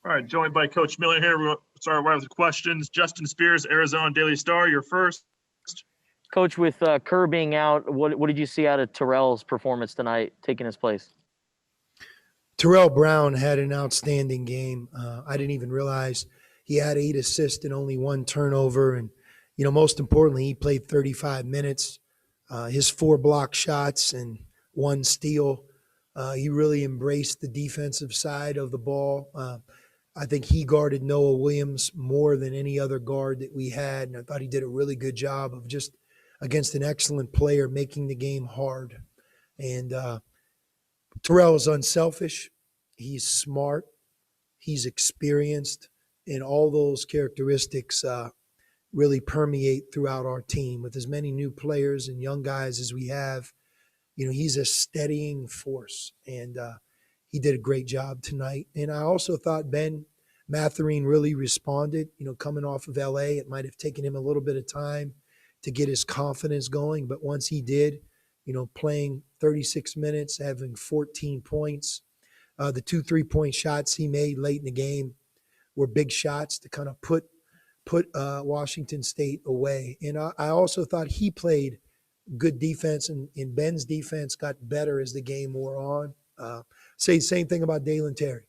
All right, joined by Coach Miller here. We'll start right with the questions. Justin Spears, Arizona Daily Star, you're first. Coach, with Kerr being out, what did you see out of Terrell's performance tonight, taking his place? Terrell Brown had an outstanding game. I didn't even realize he had 8 assists and only 1 turnover. And, most importantly, he played 35 minutes. His 4 block shots and 1 steal. He really embraced the defensive side of the ball. I think he guarded Noah Williams more than any other guard that we had. And I thought he did a really good job of just against an excellent player, making the game hard. And Terrell is unselfish. He's smart. He's experienced. And all those characteristics really permeate throughout our team. With as many new players and young guys as we have, he's a steadying force. And he did a great job tonight. And I also thought Ben Mathurin really responded. Coming off of LA, it might have taken him a little bit of time to get his confidence going. But once he did, playing 36 minutes, having 14 points, the 2 3-point shots he made late in the game were big shots to kind of put Washington State away. And I also thought he played good defense, and Ben's defense got better as the game wore on. Say the same thing about Dalen Terry.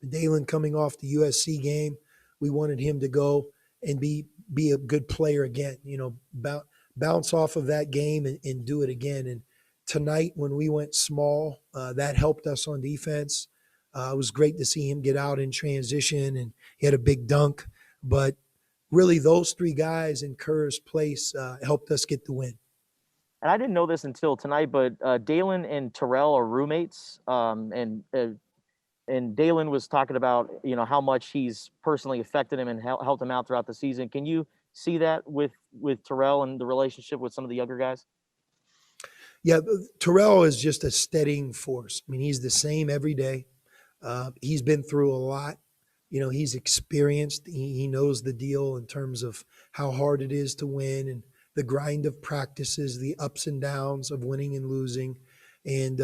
Dalen coming off the USC game, we wanted him to go and be a good player again, bounce off of that game and do it again. And tonight when we went small, that helped us on defense. It was great to see him get out in transition, and he had a big dunk. But really those 3 guys in Kerr's place helped us get the win. And I didn't know this until tonight, but Dalen and Terrell are roommates. And Dalen was talking about, how much he's personally affected him and helped him out throughout the season. Can you see that with Terrell and the relationship with some of the younger guys? Yeah, Terrell is just a steadying force. I mean, he's the same every day. He's been through a lot. He's experienced. He knows the deal in terms of how hard it is to win and the grind of practices, the ups and downs of winning and losing. And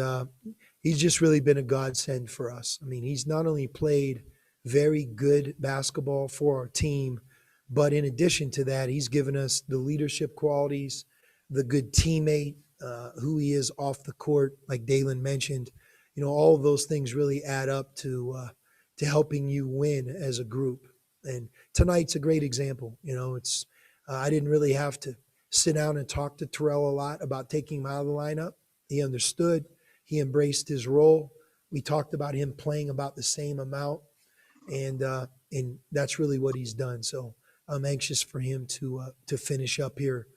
he's just really been a godsend for us. I mean, he's not only played very good basketball for our team, but in addition to that, he's given us the leadership qualities, the good teammate, who he is off the court, like Dalen mentioned. All of those things really add up to helping you win as a group. And tonight's a great example. It's I didn't really have to sit down and talk to Terrell a lot about taking him out of the lineup. He understood. He embraced his role. We talked about him playing about the same amount, and that's really what he's done. So I'm anxious for him to finish up here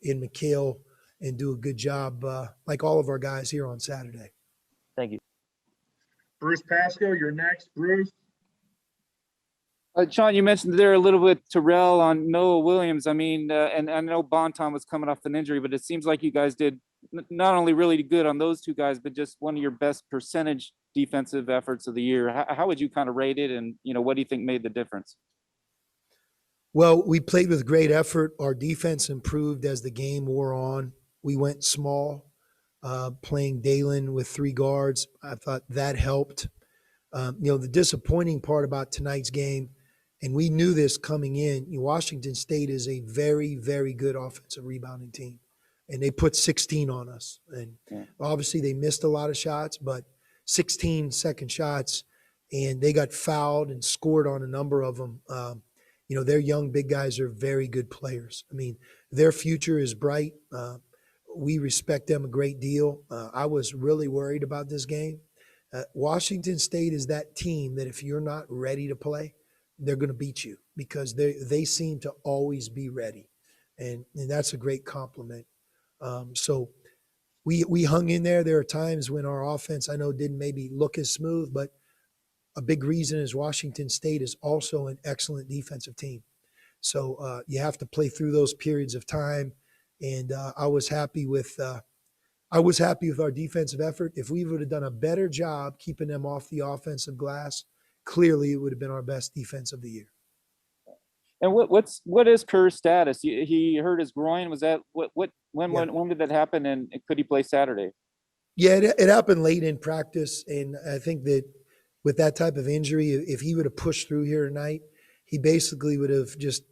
in McHale and do a good job, like all of our guys here on Saturday. Thank you. Bruce Pascoe, you're next. Bruce. Sean, you mentioned there a little bit Terrell on Noah Williams. I mean, and I know Bonton was coming off an injury, but it seems like you guys did not only really good on those 2 guys, but just one of your best percentage defensive efforts of the year. How would you kind of rate it? And, what do you think made the difference? Well, we played with great effort. Our defense improved as the game wore on. We went small, playing Dalen with 3 guards. I thought that helped. The disappointing part about tonight's game, and we knew this coming in, Washington State is a very, very good offensive rebounding team. And they put 16 on us. And obviously they missed a lot of shots, but 16 second shots, and they got fouled and scored on a number of them. Their young big guys are very good players. I mean, their future is bright. We respect them a great deal. I was really worried about this game. Washington State is that team that if you're not ready to play, they're going to beat you because they seem to always be ready. And that's a great compliment. So we hung in there. There are times when our offense, I know, didn't maybe look as smooth, but a big reason is Washington State is also an excellent defensive team. So you have to play through those periods of time. And I was happy with our defensive effort. If we would have done a better job keeping them off the offensive glass, clearly it would have been our best defense of the year. And what is Kerr's status? He hurt his groin. Was that when did that happen? And could he play Saturday? Yeah, it happened late in practice, and I think that with that type of injury, if he would have pushed through here tonight, he basically would have just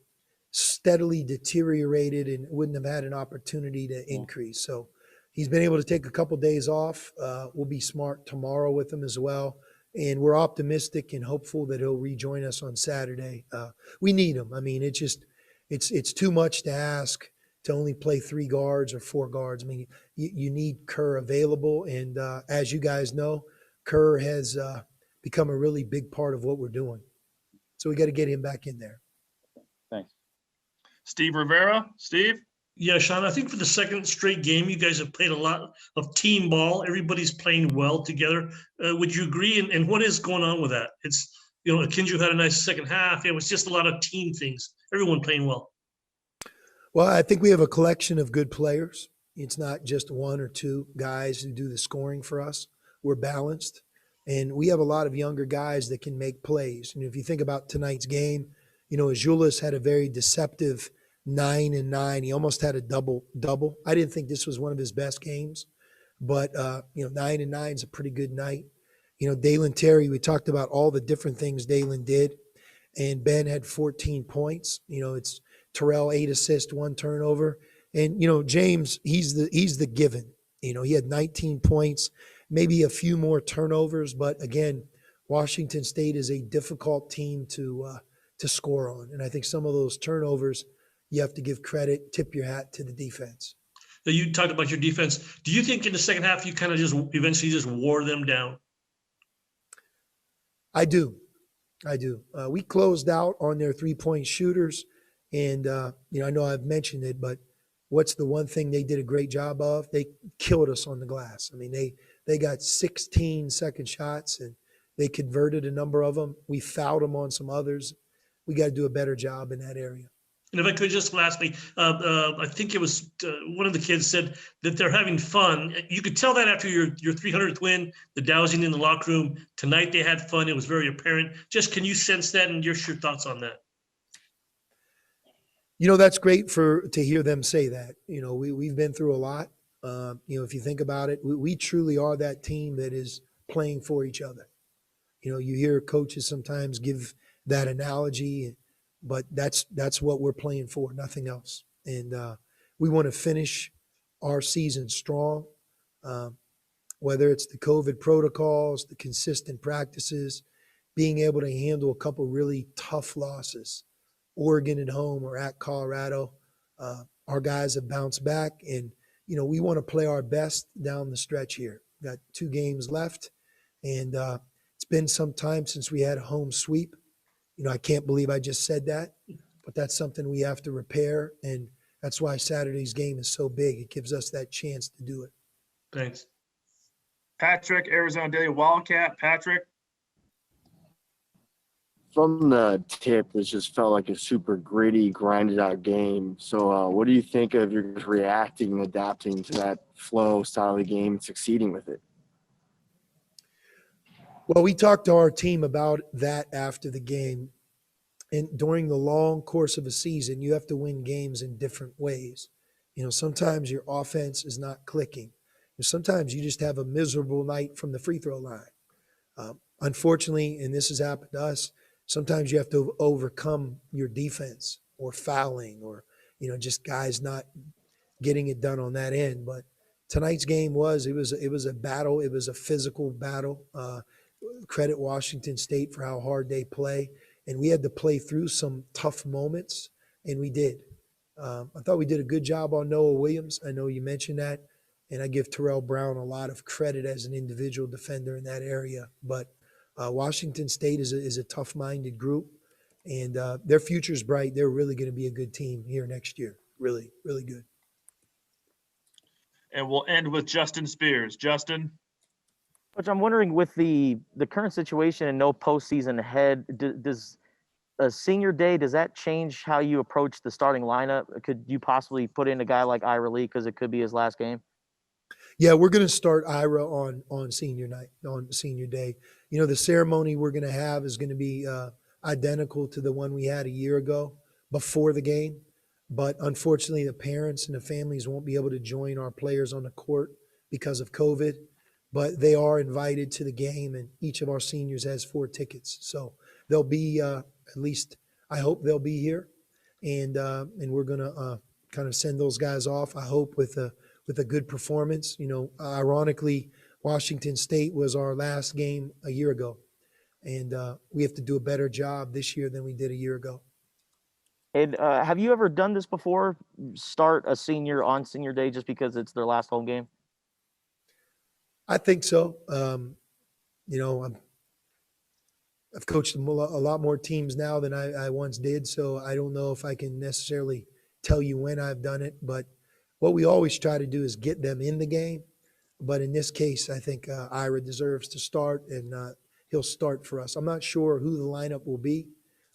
steadily deteriorated and wouldn't have had an opportunity to increase. So he's been able to take a couple days off. We'll be smart tomorrow with him as well. And we're optimistic and hopeful that he'll rejoin us on Saturday. We need him. I mean, it's too much to ask to only play 3 guards or 4 guards. I mean, you need Kerr available. And as you guys know, Kerr has become a really big part of what we're doing. So we got to get him back in there. Thanks. Steve Rivera. Steve? Yeah, Sean, I think for the second straight game, you guys have played a lot of team ball. Everybody's playing well together. Would you agree? And what is going on with that? It's, Akinju had a nice second half. It was just a lot of team things. Everyone playing well. Well, I think we have a collection of good players. It's not just 1 or 2 guys who do the scoring for us. We're balanced. And we have a lot of younger guys that can make plays. And if you think about tonight's game, Azuolas had a very deceptive 9 and 9. He almost had a double. I didn't think this was one of his best games, but 9 and 9 is a pretty good night. Dalen Terry, we talked about all the different things Dalen did, and Ben had 14 points. It's Terrell 8 assists, 1 turnover, and James, he's the given. He had 19 points, maybe a few more turnovers, but again, Washington State is a difficult team to score on, and I think some of those turnovers, you have to give credit, tip your hat to the defense. So you talked about your defense. Do you think in the second half you kind of just eventually just wore them down? I do. We closed out on their 3-point shooters, and I know I've mentioned it, but what's the one thing they did a great job of? They killed us on the glass. I mean, they got 16 second shots, and they converted a number of them. We fouled them on some others. We got to do a better job in that area. And if I could just lastly, I think it was one of the kids said that they're having fun. You could tell that after your 300th win, the dowsing in the locker room. Tonight they had fun. It was very apparent. Just can you sense that, and your thoughts on that? That's great to hear them say that. We've been through a lot. If you think about it, we truly are that team that is playing for each other. You hear coaches sometimes give that analogy, but that's what we're playing for, nothing else. And we want to finish our season strong, whether it's the COVID protocols, the consistent practices, being able to handle a couple really tough losses, Oregon at home or at Colorado. Our guys have bounced back, and we want to play our best down the stretch here. Got 2 games left, and it's been some time since we had a home sweep. I can't believe I just said that, but that's something we have to repair, and that's why Saturday's game is so big. It gives us that chance to do it. Thanks. Patrick, Arizona Daily Wildcat. Patrick? From the tip, it just felt like a super gritty, grinded out game. So what do you think of your reacting and adapting to that flow style of the game and succeeding with it? Well, we talked to our team about that after the game. And during the long course of a season, you have to win games in different ways. Sometimes your offense is not clicking. Sometimes you just have a miserable night from the free throw line. Unfortunately, and this has happened to us, sometimes you have to overcome your defense or fouling or, just guys not getting it done on that end. But tonight's game was a battle. It was a physical battle. Credit Washington State for how hard they play. And we had to play through some tough moments, and we did. I thought we did a good job on Noah Williams. I know you mentioned that, and I give Terrell Brown a lot of credit as an individual defender in that area. But Washington State is a tough-minded group, and their future's bright. They're really going to be a good team here next year. Really, really good. And we'll end with Justin Spears. Justin? Coach, I'm wondering, with the current situation and no postseason ahead, does a senior day, does that change how you approach the starting lineup? Could you possibly put in a guy like Ira Lee because it could be his last game? Yeah, we're going to start Ira on senior night, on senior day. The ceremony we're going to have is going to be identical to the one we had a year ago before the game. But unfortunately, the parents and the families won't be able to join our players on the court because of COVID. but they are invited to the game, and each of our seniors has 4 tickets. So they'll be, at least I hope they'll be here, and we're gonna kind of send those guys off. I hope with a good performance. You know, ironically, Washington State was our last game a year ago, and we have to do a better job this year than we did a year ago. And have you ever done this before? Start a senior on senior day just because it's their last home game? I think so. You know, I've coached a lot more teams now than I once did, so I don't know if I can necessarily tell you when I've done it. But what we always try to do is get them in the game. But in this case, I think Ira deserves to start, and he'll start for us. I'm not sure who the lineup will be,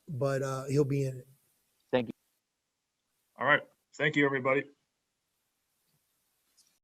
but he'll be in it. Thank you. All right. Thank you, everybody.